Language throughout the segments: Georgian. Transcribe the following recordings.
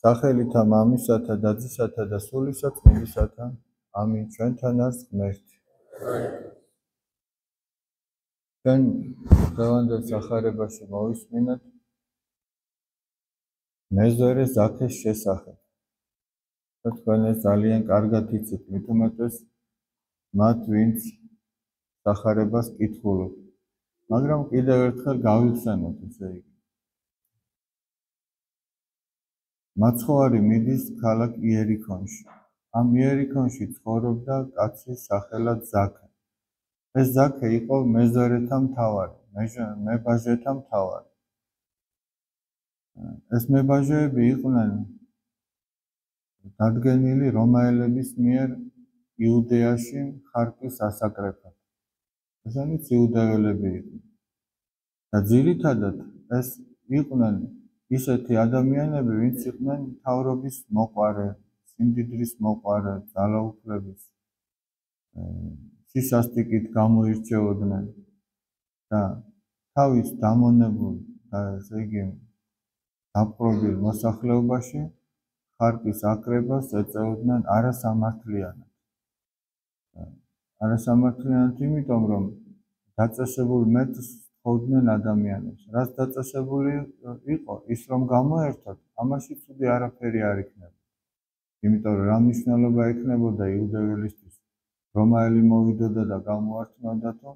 სახელითა მამისათა და ძისათა და სულისა წმინდისათა. ამინ. ჩვენთან არის ღმერთი. ჩვენ დღევანდელ სახარებაში მოვისმინოთ მეზორე ზაქეს შესახებ. თქვენ ეს ძალიან კარგად იცით, მით უმეტეს მათ, ვინც სახარებას კითხულობთ. მაგრამ კიდევ ერთხელ გავიხსენოთ, ესე იგი. მაცხოვარი მიდის ქალაქ იერიქონში. ამ იერიქონში ცხოვრობდა კაცი სახელად ზაქე. ეს ზაქე იყო მეზორეთა მთავარი, მებაჟეთა მთავარი. ეს მებაჟეები იყვნენ დადგენილი რომაელების მიერ იუდეაში ხარკის ასაკრეფად. ესენიც იუდეველები იყვნენ. და ძირითადად ეს იყვნენ ისეთი ადამიანები, ვინც იყვნენ მთავრობის მოყვარე, სიმდიდრის მოყვარე, ძალაუფლების სისასტიკით გამოირჩეოდნენ და თავის დამონებულ და ესე იგი დაპყრობილ მოსახლეობაში ხარკის აკრებას ეწეოდნენ არასამართლიანად. არასამართლიანად იმიტომ, რომ დაწესებულ მეტს თხოვდნენ ადამიანებს. რაც დაწესებული იყო, ის რომ გამოერთოთ, ამაში ცუდი არაფერი არ იქნება. იმიტომ რომ რა მნიშვნელობა ექნებოდა იუდეველისთვის, რომაელი მოვიდოდა და გამოართმევდა, თუ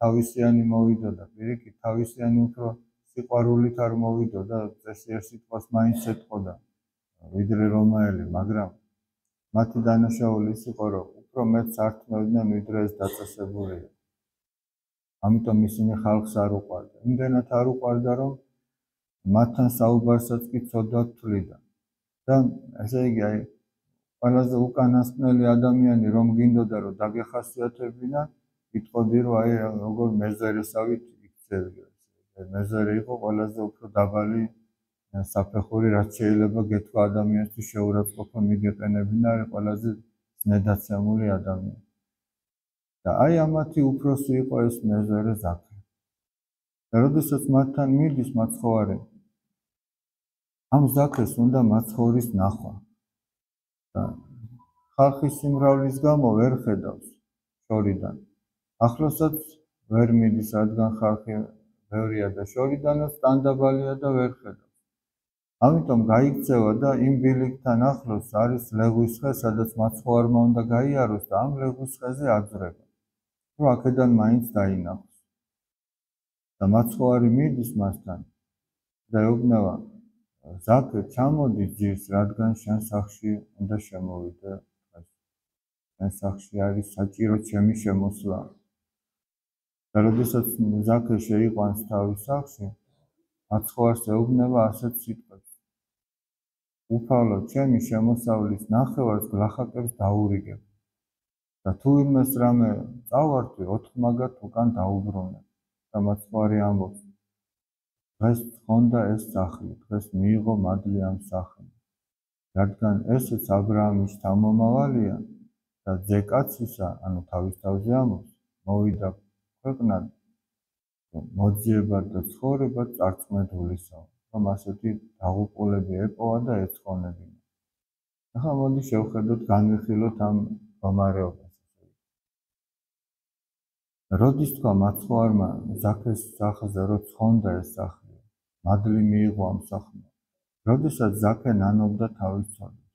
თავისიანი მოვიდოდა, პირიქით თავისიანი უფრო სიყვარულით არ მოვიდოდა, წესიერ სიტყვას მაინც ეთყოდა, ვიდრე რომაელი, მაგრამ მათი დანაშაული ის იყო, რომ უფრო მეტს ართმევდნენ, ვიდრე ეს დაწესებული იყო. ამიტომ ისინი ხალხს არ უყვარდა. იმდენად არ უყვარდა, რომ მათთან საუბარსაც კი ცოდვად თვლიდა. და ესე იგი, ყველაზე უკანასკნელი ადამიანი რომ გინდოდა, რომ დაგეხასიათებინა, იტყოდი, რომ როგორ მეზორესავით იქცევიო. მეზორე იყო ყველაზე უფრო დაბალი საფეხური, რაც შეიძლება გეთქვა ადამიანისთვის შეურაცხყოფა მიგეყენებინა, არის ყველაზე ზნედაცემული ადამიანი. და ამათი უფროსი იყო ეს მეზორე ზაქე. და როდესაც მათთან მიდის მაცხოვარი, ამ ზაქეს უნდა მაცხოვრის ნახვა. და ხალხის სიმრავლის გამო ვერ ხედავს შორიდან. ახლოსაც ვერ მიდის, რადგან ხალხი ბევრია და შორიდანაც ტანდაბალია და ვერ ხედავს. ამიტომ გაიქცევა და იმ ბილიკთან ახლოს არის ლეღვის ხე, სადაც მაცხოვარმა უნდა გაიაროს და ამ ლეღვის ხეზე აძვრება, რომ აქედან მაინც დაინახოს. და მაცხოვარი მიდის მასთან და ეუბნება, ზაქე, ჩამოდი ძირს, რადგან შენ სახლში უნდა შემოვიდე. შენ სახლში არის საჭირო ჩემი შემოსვლა. და როდესაც ზაქე შეიყვანს თავის სახლში, მაცხოვარს ეუბნება ასეთ სიტყვებს. უფალო, ჩემი შემოსავლის ნახევარს გლახაკებს დაურიგებ. და თუ ვინმეს რამე წავართვი, 4 მაგათ უკან დაუბრუნებ. და მაცხოვარი ამბობს, დღეს თხონდა ეს სახლი, დღეს მიიღო მადლი ამ სახლმა. რადგან ესეც აბრაამის შთამომავალია და ძე კაცისა, ანუ თავის თავზე ამბობს, მოვიდა ქვეყნად, მოძიებად და ცხოვრებად წარწმუნებულისაო, რომ ასეთი დაღუპულები ეპოვა და ეცხონებინა. ახლა მოდი შევხედოთ, განვიხილოთ ამ მდგომარეობას. როდის თქვა მაცხოვარმა ზაქეს სახლზე, რომ ცხონდა ეს სახლი, მადლი მიიღო ამ სახლმა, როდესაც ზაქე ნანობდა თავის ცოდვას.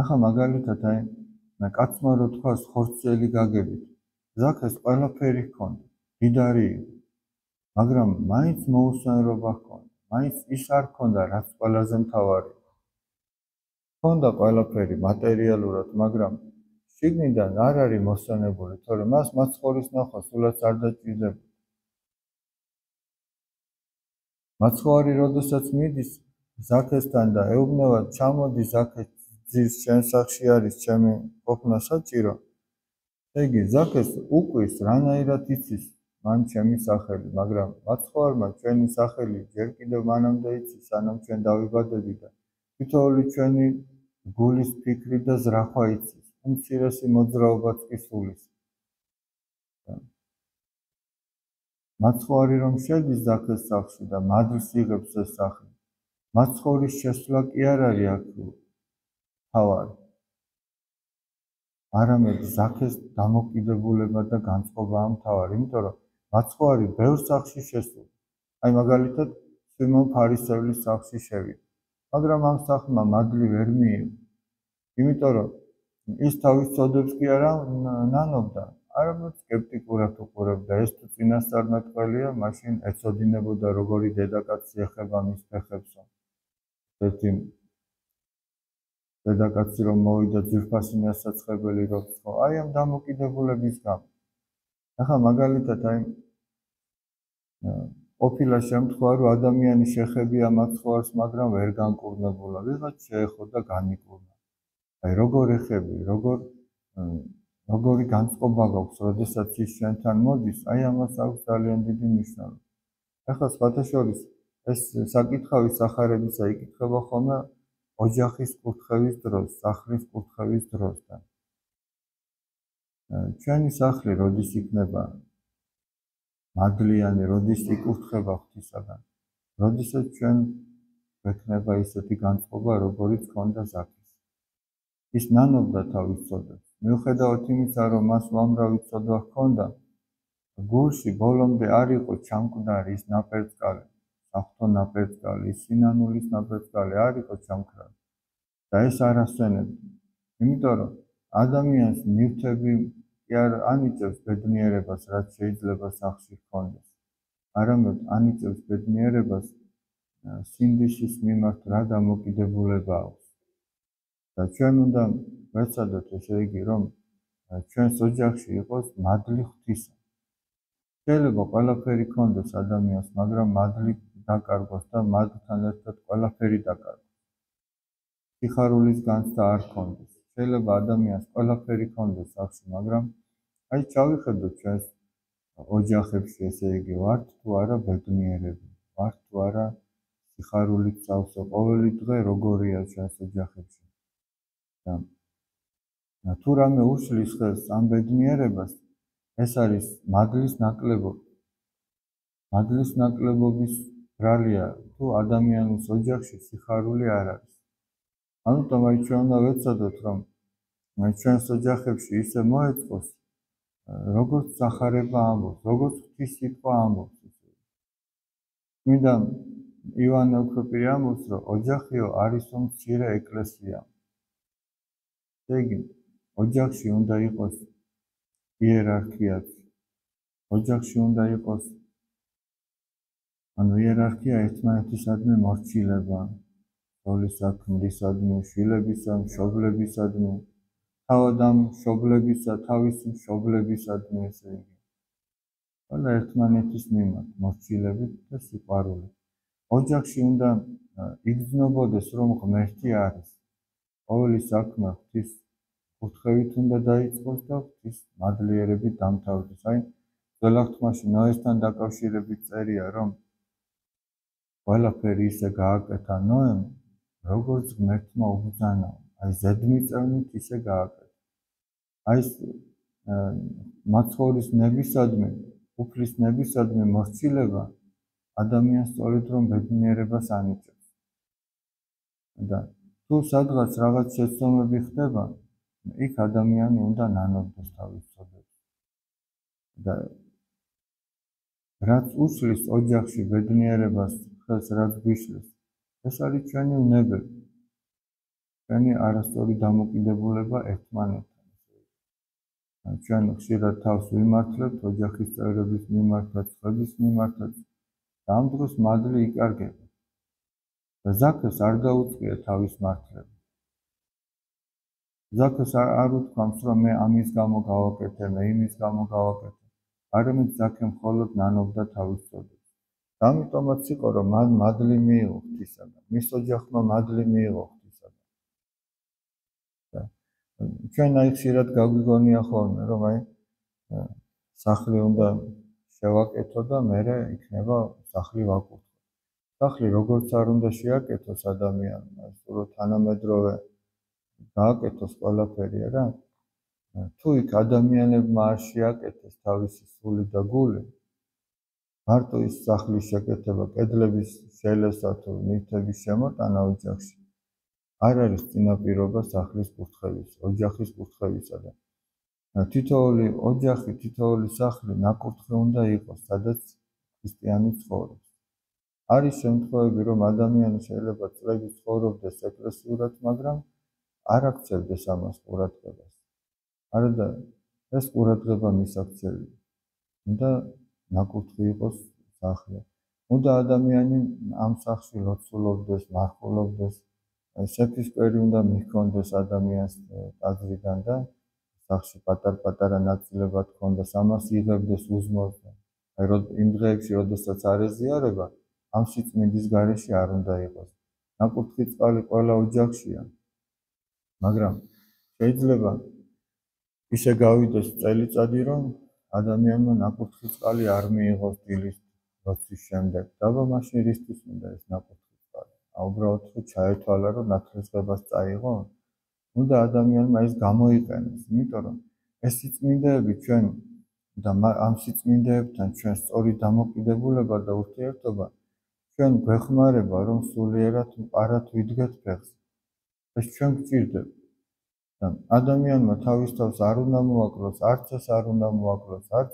ახლა მაგალითად, კაცმა რო თქვას ხორციელი გაგებით, ზაქეს ყველაფერი ჰქონდა, მდიდარი იყო, მაგრამ მაინც მოუსვენრობა ჰქონდა, მაინც ის არ ჰქონდა, რაც ყველაზე მთავარი. ჰქონდა ყველაფერი მატერიალურად, მაგრამ შიგნიდან არ არის მოსვენებული, თორემ მას მაცხოვრის ნახვა სულაც არ დაჭირდება. მაცხოვარი როდესაც მიდის ზაქესთან და ეუბნება, ჩამოდი ზაქე, ძირს, შენ სახლში არის ჩემი ყოფნა საჭირო. იგი ზაქეს უკვის, რანაირად იცის მან ჩემი სახელი, მაგრამ მაცხოვარმა ჩვენი სახელი ჯერ კიდევ მანამდე იცის, სანამ ჩვენ დავიბადები და თითოეული ჩვენი გულის ფიქრი და ზრახვა იცის. უმცირესი მოძრაობაც კი სულის. მაცხოვარი რომ შედის ზაქეს სახლში და მადლს იღებს ეს სახლი, მაცხოვრის შესვლა კი არ არის აქ თავარი. არამედ ზაქეს დამოკიდებულება და განწყობაა მთავარი, იმიტომ რომ მაცხოვარი ბევრ სახლში შესულა. აი მაგალითად სიმონ ფარისევლის სახლში შევიდა, მაგრამ ამ სახლმა მადლი ვერ მიიღო, იმიტომ რომ ის თავის ცოდებს კი არა ნანობდა, არამედ სკეპტიკურად უყურებდა. ეს თუ წინასწარმეტყველია, მაშინ ეცოდინებოდა როგორი დედაკაცი ეხება მის ფეხებსო. ერთი დედაკაცი რომ მოვიდა ძვირფასი ნასაცხებელი როცხო, აი ამ დამოკიდებულების გამო. ახლა მაგალითად აი ყოფილა შემთხვევა, რომ ადამიანი შეხებია მაცხოვარს, მაგრამ ვერ განკურნებულა, ვიღაც შეეხო და განიკურნა. აი როგორ ეხები, როგორი განწყობა გაქვს, როდესაც ის ჩვენთან მოდის, აი ამას აქვს ძალიან დიდი მნიშვნელობა. ახლა სხვათა შორის ეს საკითხავი სახარებისა იკითხება ხოლმე ოჯახის კურთხევის დროს, სახლის კურთხევის დროსთან. ჩვენი სახლი როდის იქნება მადლიანი, როდის იკურთხება ღვთისაგან, როდესაც ჩვენ გვექნება ისეთი განწყობა, როგორიც ჰქონდა ზაქეს. ის ნანობდა თავის ცოდებს. მიუხედავად იმისა, რომ მას უამრავი ცოდვა ჰქონდა, გულში ბოლომდე არ იყო ჩამკვდარი ის ნაპერწკალი, საღვთო ნაპერწკალი, სინანულის ნაპერწკალი არ იყო ჩამქრალი. და ეს არ ასვენებდა. იმიტომ რომ ადამიანს ნივთები კი არ ანიჭებს ბედნიერებას, რაც შეიძლება სახლში ჰქონდეს. არამედ ანიჭებს ბედნიერებას სინდისის მიმართ რა დამოკიდებულება აქვს. და ჩვენ უნდა ვეცადოთ, ესე იგი, რომ ჩვენს ოჯახში იყოს მადლი ღვთისა. შეიძლება ყველაფერი ჰქონდეს ადამიანს, მაგრამ მადლი დაკარგოს და მადლთან ერთად ყველაფერი დაკარგოს. სიხარულის განცდა არ ჰქონდეს. შეიძლება ადამიანს ყველაფერი ჰქონდეს სახლში, მაგრამ აი ჩავიხედოთ ჩვენს ოჯახებში, ესე იგი, ვართ თუ არა ბედნიერები, ვართ თუ არა სიხარულით სავსე, ყოველი დღე როგორია ჩვენს ოჯახებში. და თუ რამე უშლის ხელს ამ ბედნიერებას, ეს არის მადლის ნაკლებობა. მადლის ნაკლებობის ბრალია, თუ ადამიანის ოჯახში სიხარული არ არის. ამიტომ აი ჩვენ უნდა ვეცადოთ, რომ ჩვენს ოჯახებში ისე მოეწყოს, როგორც სახარება ამბობს, როგორც ღვთის სიტყვა ამბობს. წმინდა ივანე ოქროპირი ამბობს, რომ ოჯახიო არისო მცირე ეკლესია. ესე იგი, ოჯახში უნდა იყოს იერარქიაც. ოჯახში უნდა იყოს იერარქია ერთმანეთისადმი მორჩილება, სოლისა, ქმრისადმი, შვილებისა, მშობლებისადმი, თავად ამ მშობლებისა, თავისი მშობლებისადმი, ესე იგი. ყველა ერთმანეთის მიმართ მორჩილებით და სიყვარულით. ოჯახში უნდა იგრძნობოდეს, რომ ღმერთი არის. ყოველი საქმე ღვთის კურთხევით უნდა დაიწყოს და ღვთის მადლიერებით დამთავრდეს. აი, ძველ აღთქმაში ნოესთან დაკავშირებით წერია, რომ ყველაფერი ისე გააკეთა ნოემ, როგორც ღმერთმა უბრძანა, აი ზედმიწევნით ისე გააკეთა. აი ეს მაცხოვრის ნებისადმი, უფლის ნებისადმი მორჩილება ადამიანს სწორედ რომ ბედნიერებას ანიჭებს. და თუ სადღაც რაღაც შეცდომები ხდება, იქ ადამიანი უნდა ნანობდეს თავის ცოდებს. და რაც უშლის ოჯახში ბედნიერებას ხელს, რაც გვიშლის, ეს არის ჩვენი უნებები, ჩვენი არასწორი დამოკიდებულება ერთმანეთთან. ჩვენ ხშირად თავს ვიმართლებთ ოჯახის წევრების მიმართაც, სხვების მიმართაც, და ამ დროს მადლი იკარგება. და ზაქეს არ დაუწყია თავის მართლება. ზაქეს არ უთქვამს, რომ მე ამის გამო გავაკეთე, მე იმის გამო გავაკეთე. არამედ ზაქე მხოლოდ ნანობდა თავის ცოდებს. ამიტომაც იყო, რომ მან მადლი მიიღო ღვთისაგან, მის ოჯახმა მადლი მიიღო ღვთისაგან. ჩვენ აი ხშირად გაგვიგონია ხოლმე, რომ აი სახლი უნდა შევაკეთო და მერე იქნება სახლი ვაკურთხო. სახლი როგორც არ უნდა შეაკეთოს ადამიანმა, სულ თანამედროვე გააკეთოს ყველაფერი, რა. თუ იქ ადამიანებმა არ შეაკეთეს თავისი სული და გული, მარტო ის სახლის შეკეთება, კედლების შელესა თუ ნივთების შემოტანა ოჯახში არ არის წინაპირობა სახლის კურთხევის, ოჯახის კურთხევისა და თითოეული ოჯახი, თითოეული სახლი ნაკურთხი უნდა იყოს, სადაც ქრისტიანი ცხოვრობს. არის შემთხვევები, რომ ადამიანი შეიძლება წლები ცხოვრობდეს ეკლესიურად, მაგრამ არ აქცევდეს ამას ყურადღებას. არადა ეს ყურადღება მისაქცევია. უნდა ნაკურთხი იყოს სახლი. უნდა ადამიანი ამ სახლში ლოცულობდეს, მარხულობდეს. სეფისკვერი უნდა მიჰქონდეს ადამიანს ტაძრიდან და სახლში პატარ-პატარა ნაწილებად ჰქონდეს, ამას იღებდეს უზმოდ. იმ დღეებში, როდესაც არ ეზიარება, ამ სიწმინდის გარეშე არ უნდა იყოს. ნაკურთხი წყალი ყველა ოჯახშია, მაგრამ შეიძლება ისე გავიდეს წელიწადი, რომ ადამიანმა ნაკურთხი წყალი არ მიიღოს დილის როცის შემდეგ. დაბა მაშინ რისთვის უნდა ეს ნაკურთხი წყალი? უბრალოდ თუ ჩაეთვალა, რომ ნათლისღებას წაიღო? უნდა ადამიანმა ეს გამოიყენოს, იმიტომ რომ ეს სიწმინდეები ჩვენ და ამ სიწმინდეებთან ჩვენ სწორი დამოკიდებულება და ურთიერთობა ჩვენ გვეხმარება, რომ სულიერად მყარად ვიდგეთ ფეხს. ეს ჩვენ გვჭირდება. და ადამიანმა თავის თავს არ უნდა მოაკლოს, არც ეს არ უნდა მოაკლოს, არც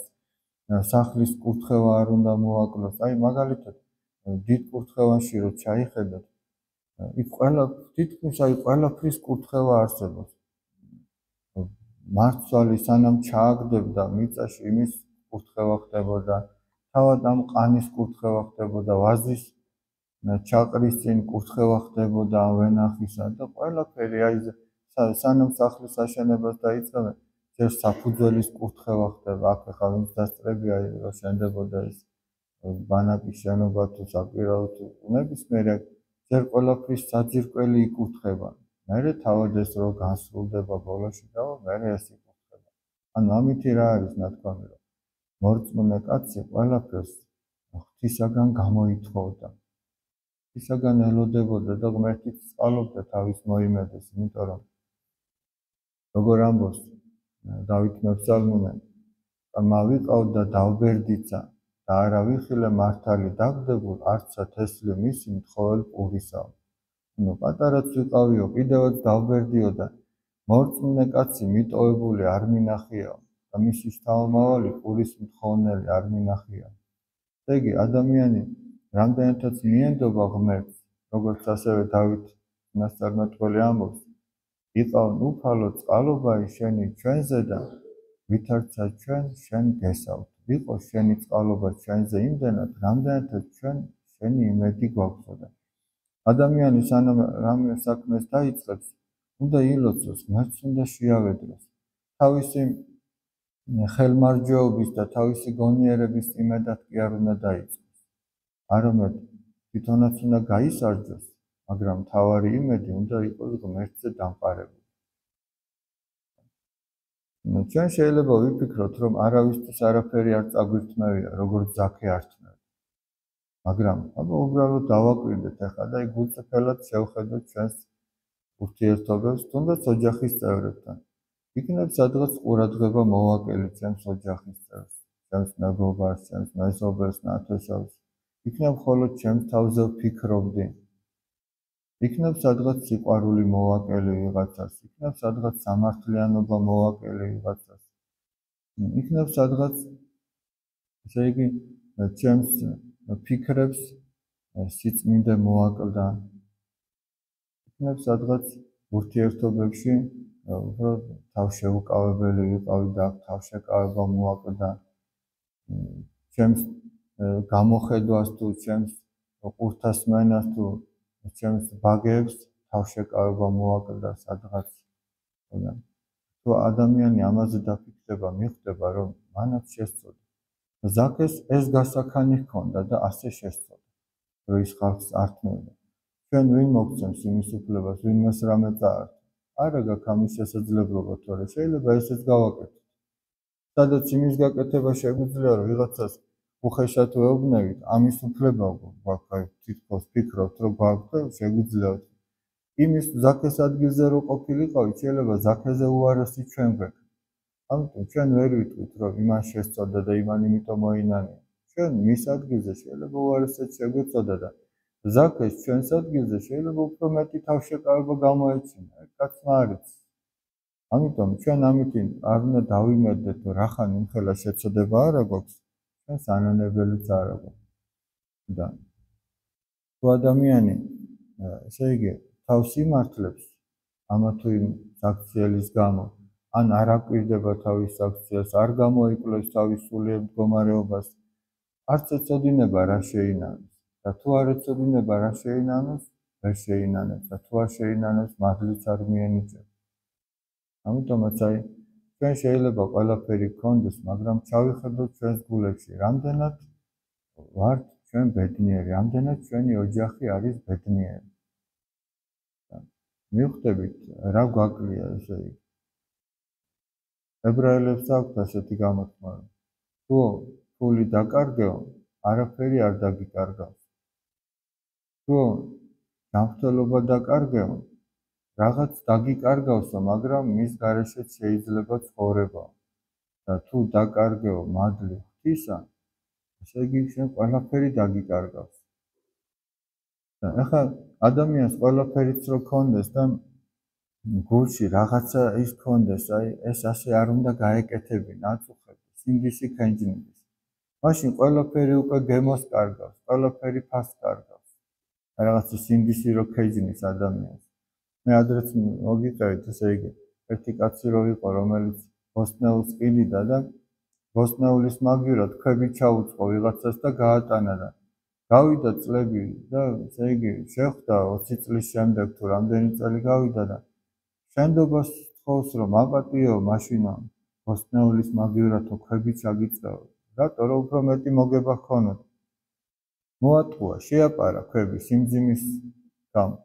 სახლის კურთხევა არ უნდა მოაკლოს. აი მაგალითად, დიდ კურთხევანში რო ჩაიხედოთ, იქ თითქმის ყველაფრის კურთხევა არსებობს. მარცვალი სანამ ჩააგდებდა მიწაში, იმის კურთხევა ხდებოდა, თავად ამ ყანის კურთხევა ხდებოდა, ვაზის ჩაყრის წინ კურთხევა ხდებოდა ამ ვენახისა და ყველაფერი აი სანამ სახლის აშენებას დაიწყებენ, ჯერ საფუძველის კურთხევა ხდება, აქ ახლა ვინც დასწრებია რომ შენდებოდა ეს ბანაკის შენობა თუ საკვირაო თუ ნებისმიერი, ჯერ ყველაფრის საძირკველი იკურთხება. მერე თავად ეს რო განსრულდება ბოლოში და მერე ეს იკურთხება. ანუ ამითი რა არის ნათქვამი, რომ მორწმუნე კაცი ყველაფერს ღვთისაგან გამოითხოვდა. ღვთისაგან ელოდებოდა და ღმერთით წყალობდა თავის მოიმედეს, იმიტომ რომ როგორ ამბობს დავით მეფსალმუნე, მავიყავდა დავბერდიცა და არა ვიხილე მართალი დაგდებულ, არცა თესლი მისი მთხოველ პურისაო. ანუ პატარაც ვიყავიო, კიდევაც დავბერდიო და მორწმუნე კაცი მიტოვებული არ მინახიაო და მისი შთამომავალი პურის მთხოვნელი არ მინახიაო. ესე იგი, ადამიანი რამდენადაც მიენდობა ღმერთს, როგორც ასევე დავით წინასწარმეტყველი ამბობს, იყავნ უფალო წყალობაი შენი ჩვენზე და ვითარცა ჩვენ შენ გესავთ. იყო შენი წყალობა ჩვენზე იმდენად, რამდენადაც ჩვენ შენი იმედი გვაქვს და ადამიანი სანამ რამე საქმეს დაიწყებს, უნდა ილოცოს, ღმერთს უნდა შეავედროს. თავისი ხელმარჯვეობის და თავისი გონიერების იმედად კი არ უნდა დაიწყოს. არამედ თვითონაც უნდა გაისარჯოს, მაგრამ თავარი იმედი უნდა იყოს ღმერთზე დამყარებული. ჩვენ შეიძლება ვიფიქროთ, რომ არავისთვის არაფერი არ წაგვირთმევია, როგორც ზაქე ართმევდა. მაგრამ აბა უბრალოდ დავაკვირდეთ ახლა და გულწრფელად შევხედოთ ჩვენს ურთიერთობებს, თუნდაც ოჯახის წევრებთან. იქნებ სადღაც ყურადღება მოვაკელი ჩვენს ოჯახის წევრს, ჩვენს მეგობარს, ჩვენს მეზობელს, ნათესავს. იქნებ მხოლოდ ჩემს თავზე ვფიქრობდი. იქნებ სადღაც სიყვარული მოვაკელი ვიღაცას, იქნებ სადღაც სამართლიანობა მოვაკელი ვიღაცას. იქნებ სადღაც, ესე იგი, ჩემს ფიქრებს სიწმინდე მოაკლდა. იქნებ სადღაც ურთიერთობებში უბრალოდ თავშეუკავებელი ვიყავი და თავშეკავება მოაკლდა. ჩემს გამოხედვას თუ ჩემს ყურთასმენას თუ ჩემს ბაგეებს თავშეკავება მოაკლდა სადღაც. თუ ადამიანი ამაზე დაფიქრდება, მიხვდება, რომ მანაც შესწოდა. ზაქეს ეს გასაქანი ჰქონდა და ასე შესწოდა, რომ ის ხალხს ართმევდა. ჩვენ ვინ მოგცემს იმის უფლებას, ვინმეს რამე წაართვა? არა გაქვს ამის შესაძლებლობა, თორე შეიძლება ესეც გავაკეთოთ. სადაც იმის გაკეთება შეგვიძლია, რომ ვიღაცას უხეშად ვეუბნებით, ამის უფლება გვაქვს, თითქოს ვფიქრობთ, რომ გვაქვს და შეგვიძლია. იმის ზაქეს ადგილზე რო ყოფილიყავით, შეიძლება ზაქეზე უარესი ჩვენ გვექ. ამიტომ ჩვენ ვერ ვიტყვით, რომ იმან შესწოდა და იმან იმიტომ მოინანია. ჩვენ მის ადგილზე შეიძლება უარესად შეგვეწოდა და ზაქეს ჩვენს ადგილზე შეიძლება უფრო მეტი თავშეკავება გამოეჩინა, კაცმა არის. ამიტომ ჩვენ ამით არ უნდა დავიმედდეთ, რომ რახან იმხელა შეწოდება არა გვაქვს, ჩვენს ანანებელიც არ აქვს. და თუ ადამიანი ესე იგი თავს იმართლებს ამა თუ იმ საქციელის გამო, ან არ აკვირდება თავის საქციელს, არ გამოიკვლევს თავის სულიერ მდგომარეობას, არც ეცოდინება რა შეინანოს. და თუ არ ეცოდინება რა შეინანოს, ვერ შეინანებს და თუ არ შეინანოს, მადლიც არ მიენიჭებს. ამიტომაც ჩვენ შეიძლება ყველაფერი გქონდეს, მაგრამ ჩავიხედოთ ჩვენს გულებში, რამდენად ვართ ჩვენ ბედნიერი, რამდენად ჩვენი ოჯახი არის ბედნიერი. მივხვდებით, რა გვაკლია ესე იგი. ებრაელებს აქვთ ასეთი გამოთქმა, თუ ფული დაკარგეო, არაფერი არ დაგიკარგავს. თუ ჯანმრთელობა დაკარგეო, რაღაც დაგიკარგავსო, მაგრამ მის გარეშეც შეიძლება ცხოვრება. და თუ დაკარგეო მადლი ღვთისა, ესე იგი შენ ყველაფერი დაგიკარგავს. და ახლა ადამიანს ყველაფერიც რო ქონდეს და გულში რაღაცა ის ქონდეს, ეს ასე არ უნდა გაეკეთებინა, აწუხებდეს, სინდისი ქენჯნიდეს. მაშინ ყველაფერი უკვე გემოს კარგავს, ყველაფერი ფასს კარგავს. რაღაცა სინდისი რო ქეჯნის ადამიანს. მე ადრეც მოგიყევით, ესე იგი, ერთი კაცი რო იყო, რომელიც ბოსტნეულს ყიდიდა და ბოსტნეულის მაგივრად ქვები ჩაუწყო ვიღაცას და გაატანა და გავიდა წლები და ესე იგი შეხვდა 20 წლის შემდეგ თუ რამდენი წელი გავიდა და შენდობას თხოვს რომ აპატიო მაშინა ბოსტნეულის მაგივრათო ქვები ჩაგიწევ. რატო რომ უფრო მეტი მოგება ჰქონოდა. მოატყუა, შეაპარა ქვები სიმძიმის გამო.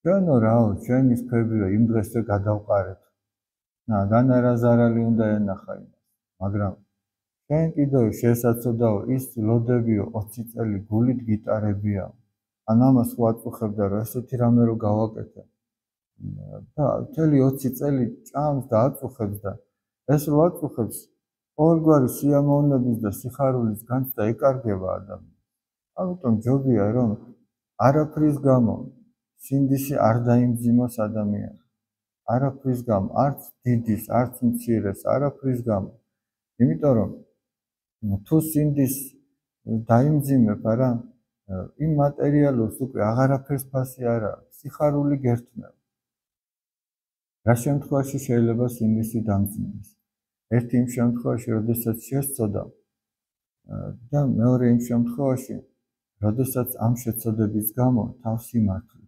ჩვენო რაო, ჩვენის ქვებიო იმ დღესვე გადავყარეთ. განარა ზარალი უნდა ენახა იმას, მაგრამ ჩვენ კიდევ შესაძლოა ის ლოდებიო 20 წელი გულით გიტარებია. ან ამას ხო აწუხებდა რომ ესეთი რამე რო გავაკეთე. და მთელი 20 წელი ჭამს და აწუხებს და ეს რო აწუხებს ყოველგვარი სიამოვნების და სიხარულის განცდა ეკარგება ადამიანს. ამიტომ ჯობია რომ არაფრის გამო სინდისი არ დაიმძიმოს ადამიანს. არაფრის გამო, არც დიდის, არც მცირეს, არაფრის გამო. იმიტომ რომ თუ სინდის დაიმძიმებ, არა, იმ მატერიალურს უკვე აღარაფერს ფასი არ აქვს, სიხარული გერთმევ. რა შემთხვევაში შეიძლება სინდისი დამძიმდეს? ერთი იმ შემთხვევაში, როდესაც შესწოდა და მეორე იმ შემთხვევაში, როდესაც ამ შეწოდების გამო თავს იმართლებ.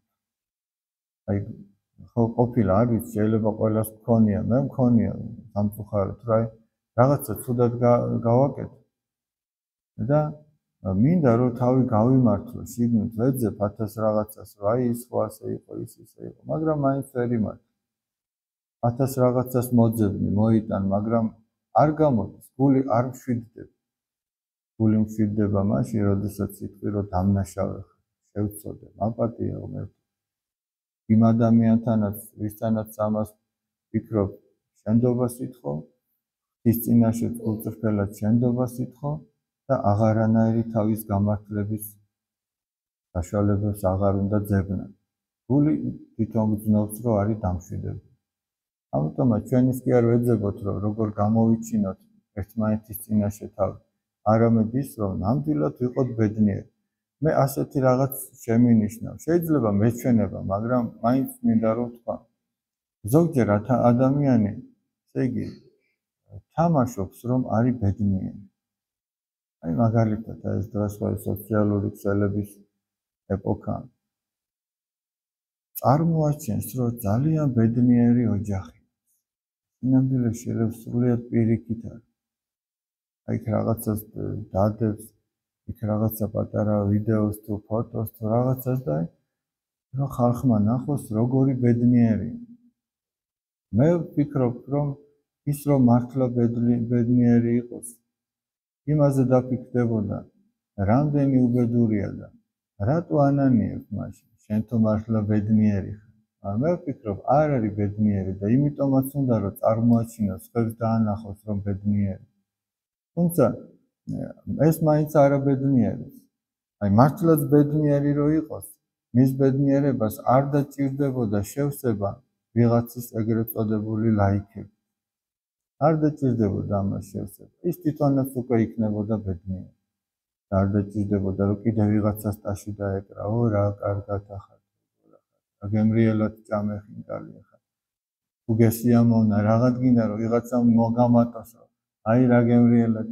აი ხო ყოფილა არ ვიცი, შეიძლება ყველას მქონია, მე მქონია სამწუხაროდ, რაღაცა ცუდად გავაკეთე და მინდა რომ თავი გავიმართლო, შიგნით ვეძებ 1000 რაღაცას, რომ აი ის ხო ასე იყო, ის ისე იყო, მაგრამ მაინც ვერ იმართლე. 1000 რაღაცას მოძებნი, მოიტან, მაგრამ არ გამოდის, გული არ მშვიდდება. გული მშვიდდება მაშინ, როდესაც იტყვი რომ დამნაშავე ხარ, შევწოდე, აპატიო მე. იმ ადამიანთანაც, ვისთანაც ამას ვფიქრობ, შენდობას ითხოვ, ღვთის წინაშე გულწრფელად შენდობას ითხოვ და აღარანაირი თავის გამართლების საშუალებებს აღარ უნდა ძებნა. გული თვითონ გძნობს, რომ არის დამშვიდებული. ამიტომაც ჩვენიც კი არ ვეძებოთ, რომ როგორ გამოვიჩინოთ ერთმანეთის წინაშე თავი, არამედ ის, რომ ნამდვილად ვიყოთ ბედნიერი. მე ასეთი რაღაც შემინიშნავ. შეიძლება მეჩვენება, მაგრამ მაინც მინდა რომ ვთქვა. ზოგჯერ ადამიანი, ესე იგი, თამაშობს, რომ არის ბედნიერი. აი მაგალითად, ეს დღეს ხო სოციალური ქსელების ეპოქა. წარმოაჩენს, რომ ძალიან ბედნიერი ოჯახი. ნამდვილად შეიძლება სრულიად პირიქით არის. აი რაღაცას დადებს, იქ რაღაცა პატარა ვიდეოს თუ ფოტოს თუ რაღაცას და რომ ხალხმა ნახოს როგორი ბედნიერია. მე ვფიქრობ, რომ ის რომ მართლა ბედნიერი იყოს, იმაზე დაფიქრდებოდა, რამდენი უბედურია და რატო ანანიებ მაშინ, შენ თუ მართლა ბედნიერი ხარ. მე ვფიქრობ, არ არის ბედნიერი და იმიტომაც უნდა რომ წარმოაჩინოს, ხებს დაანახოს რომ ბედნიერი. თუმცა ეს მაინც არა ბედნიერებს. აი მართლაც ბედნიერი რო იყოს, მის ბედნიერებას არ დაჭირდებოდა შევსება ვიღაცის ეგრეთ წოდებული ლაიქები. არ დაჭირდებოდა ამას შევსება. ის თვითონაც უკვე იქნებოდა ბედნიერი. არ დაჭირდებოდა რომ კიდე ვიღაცას ტაში დაეკრაო, რა კარგად ახალ. გემრიელად ჭამეხინკალი ახლა. თუ გესიამოვნა რაღაც გინდა რომ ვიღაცამ მოგამატოსო. აი რა გემრიელად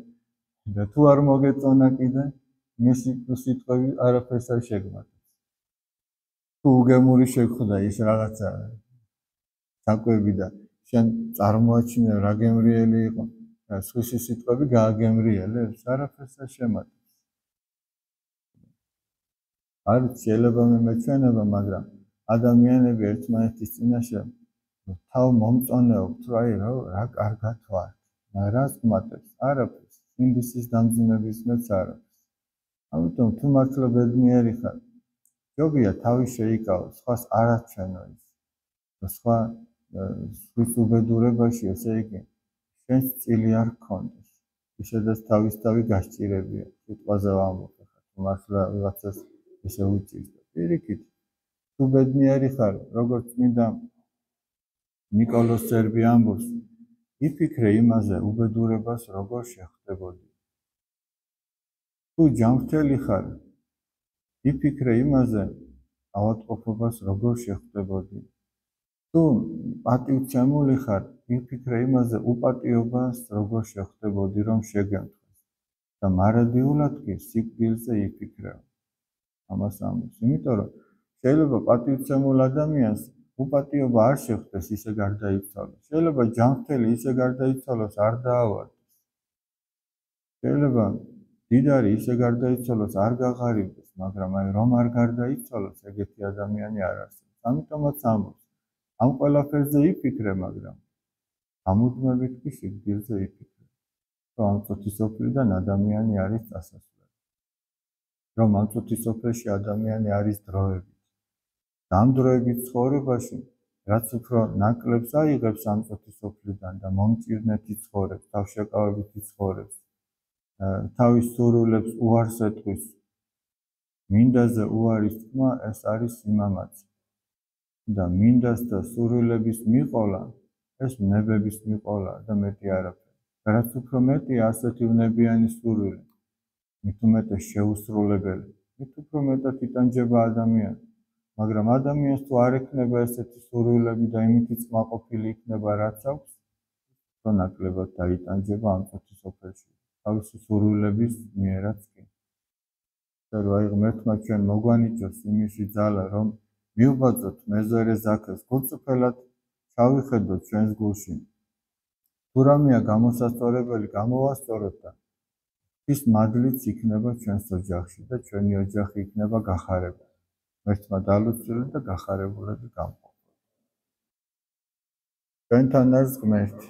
და თუ არ მოგეწონა კიდე მისი სიტყვები არაფერს არ შეგმატებს. თუ უგემური შეგხვდა ის რაღაცა საკვები და შენ წარმოაჩინე რა გემრიელი იყო და სხვისი სიტყვები გააგემრიელებს, არაფერს არ შემატებს. არის შეიძლება მეჩვენება, მაგრამ ადამიანები ერთმანეთის წინაშე თავ მომწონეობთ, რომ აი რა კარგად ვარ. რას გმატებს? არაფერს. ინდისის დამძიმების მეც არაფერს. ამიტომ თუ მართლა ბედნიერი ხარ, ჯობია თავი შეიკავო, სხვას არ აჩვენო ის. სხვა სვის უბედურებაში, ესე იგი, შენს წილი არ გქონდეს. ისედაც თავისთავი გასჭირებია. სიტყვაზე ვამბობ, თუ მართლა ვიღაცას ესე უჭირს და პირიქით. თუ ბედნიერი ხარ, როგორც წმინდა ნიკოლოზ სერბი ამბობს, იფიქრე იმაზე, უბედურებას როგორ შეხვდებოდი. თუ ჯანმრთელი ხარ, იფიქრე იმაზე, ავადმყოფობას როგორ შეხვდებოდი. თუ პატივცემული ხარ, იფიქრე იმაზე, უპატიობას როგორ შეხვდებოდი, რომ შეგემთხვეს. და მარადიულად კი სიკვდილზე იფიქრე. ამას ამბობს, იმიტომ რომ შეიძლება პატივცემულ ადამიანს უპატიობა არ შეხვდეს, ისე გარდაიცვალოს. შეიძლება ჯანმრთელი ისე გარდაიცვალოს, არ დაავადდეს. შეიძლება დიდარი ისე გარდაიცვალოს, არ გაღარიბდეს, მაგრამ აი რომ არ გარდაიცვალოს, ეგეთი ადამიანი არ არსებობს. ამიტომაც ამბობს, ამ ყველაფერზე იფიქრე, მაგრამ ამუდმებით კი სიკვდილზე იფიქრე. რომ ამ წუთისოფლიდან ადამიანი არის წასასვლელი. რომ ამ წუთისოფლში ადამიანი არის დროებით. და ამ დროებით ცხოვრებაში, რაც უფრო ნაკლებს აიღებს ამ წუთისოფლიდან და მომჭირნეთ იცხოვრებს, თავშეკავებით იცხოვრებს, თავის სურვილებს უარს ეტყვის, მინდაზე უარის თქმა, ეს არის სიმამაცე. და მინდას და სურვილების მიყოლა, ეს ვნებების მიყოლა და მეტი არაფერი. რაც უფრო მეტია ასეთი ვნებიანი სურვილი, მით უმეტეს შეუსრულებელი, მით უფრო მეტად იტანჯება ადამიანი. მაგრამ ადამიანს თუ არ ექნება ესეთი სურვილები და იმითიც კმაყოფილი იქნება, რაც აქვს, უფრო ნაკლებად დაიტანჯება ამ წუთისოფლში, თავისი სურვილების მიერაც კი. რომ აი ღმერთმა ჩვენ მოგვანიჭოს იმისი ძალა, რომ მივბაძოთ მეზვერე ზაქეს, გულწრფელად ჩავიხედოთ ჩვენს გულში. თუ რამეა გამოსასწორებელი, გამოვასწოროთ და ის მადლიც იქნება ჩვენს ოჯახში და ჩვენი ოჯახი იქნება გახარებული. ღმერთმა დალუწვილი და გახარებულები გამყოფ. ჩვენთან არის ღმერთი.